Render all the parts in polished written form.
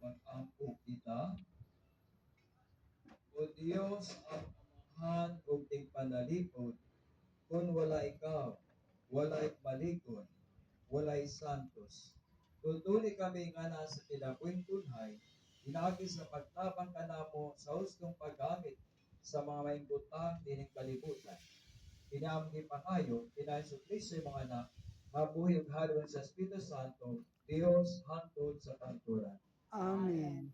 mag-ampo kita. O Dios ang amahan ug tigpanalipod, kung wala ikaw, walay malikon, walay santos. Tutuli kami nga na sa tilapoy tunhay, inagi sa pagtabang kanamo sa hustong paggamit sa mga maingutang dining kalibutan. Pinamgi pangayo, Hesus Kristo mga anak, mabuhi ug hadlon sa Espiritu Santo, Dios hangtod sa kanturan. Amen.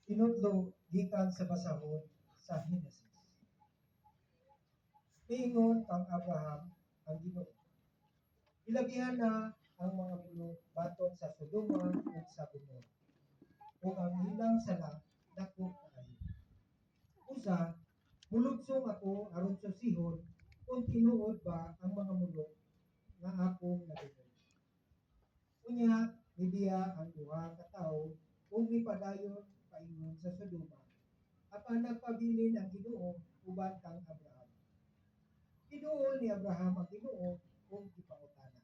Tinudlo gikan sa basahon sa Henesis. Pingon kang Abraham ang Ginoo. Ilabihan na ang mga mulo batok sa Sodoma ug sa Gomora. Ug ang ilang sala dako kaayo. Usa, mulugsong ako aron sa sihon kung tinuod ba ang mga mulok nga akong nabigay. Unya, nibiya ang duha ka tawo ug nipadayon paingon sa Sodoma. Apan nagpabilin ang Ginoo uban kang Abraham. Giduol ni Abraham ang Ginoo kung ipangutana.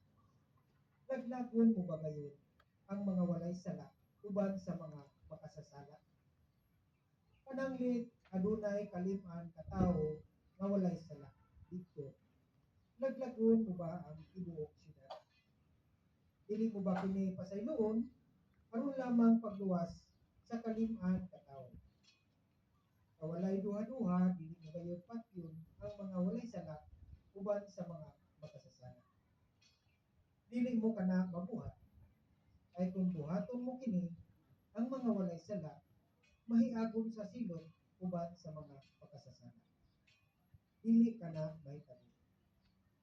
Laglagon mo ba gayon ang mga walay sala uban sa mga makasasala? Pananglit adunay kalim-an ka tawo nga walay sala dito. Laglagon mo ba ang tibuok syudad? Dili mo ba kini pasayloon aron lamang pagluwas sa kalim-an ka tawo? Kawalay duha-duha dili mo gayon patyon ang mga walay sala uban sa mga makasasala. Dili mo kana mabuhat ay kung buhaton mo kini ang mga walay sala mahiagom sa silot uban sa mga makasasala. Dili kana mahitabo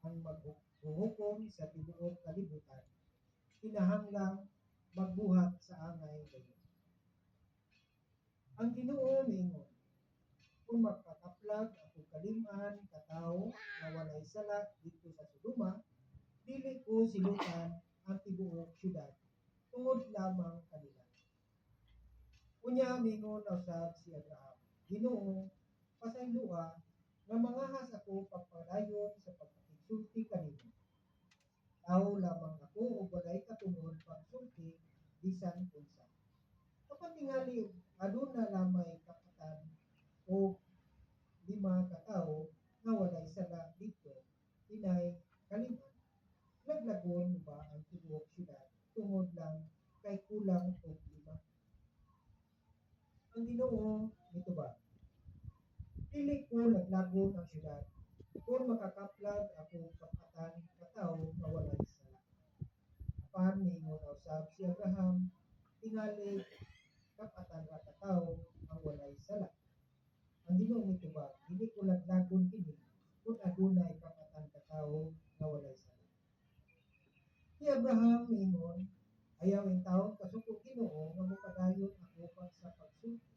ang maghuhukom sa tibuok kalibutan kinahanglang magbuhat sa angay gayon. Ang Ginoo miingon, kung magpakaplag ako kalim-an katawo nga walay sala dito sa Sodoma, dili ko silutan ang tibuok syudad tungod lamang kanila. Unya mingon usab si Abraham, Ginoo, pasayloa nga mangahas ako pagpadayon sa pagpakigsulti kanimo. Tao lamang ako ug walay katungod pagsulti bisan unsa. Kapag tingali aduna lamay kapatan o 5 ka tawo nga walay sala dito, inay kalim-an. Laglagon ba ang tibuok syudad tungod lang kay kulang og 5? Ang Ginoo nitubag, dili ko laglagon ang syudad kung makakaplag ako kapatan ka tawo nga walay sala. Apan mingon usab si Abraham, tingali kapatan ra ka tawo ang walay sala. Ang Ginoo nitubag, dili ko laglagon kini kung adunay kapatan ka tawo nga walay sala. Si Abraham mingon, ayaw in taon kasuko Ginoo nga mopadayon ako pa sa pagsulti.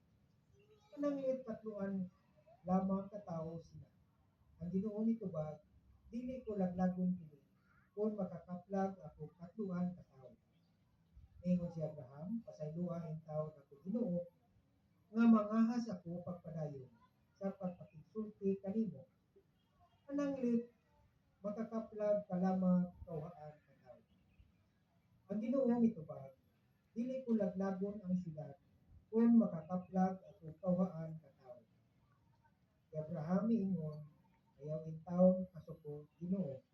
Pananglit katluan lamang ka tawo sila. Ang Ginoo nitubag, dili ko laglagon kini kung makakaplag ako katluan ka tawo. Ingon si Abraham, pasayloa in taon ako Ginoo nga mangahas ako pagpadayon sa pagpakigsulti kanimo. Pananglit makakaplag ka lamang kauhaan ka tawo. Ang Ginoo nitubag, dili ko laglagon ang syudad kung makakaplag ako kauhaan ka tawo. Si Abraham miingon, ayaw in taon kasuko Ginoo,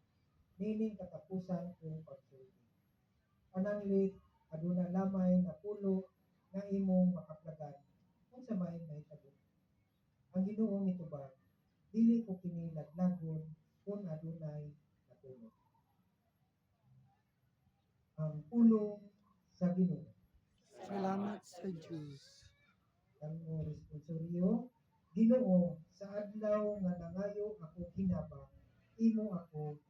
nining katapusan kong pagsulti. Pananglit aduna lamay na pulo nga imong makaplagan kung sa may mahitabo. Ang Ginoo nitubag, dili ko kini laglagon kung adunay napulo. Ang pulong sa Ginoo. Salamat sa Diyos. Ang responsoryo, Ginoo, sa adlaw nga nangayo ako kinabang, imo ako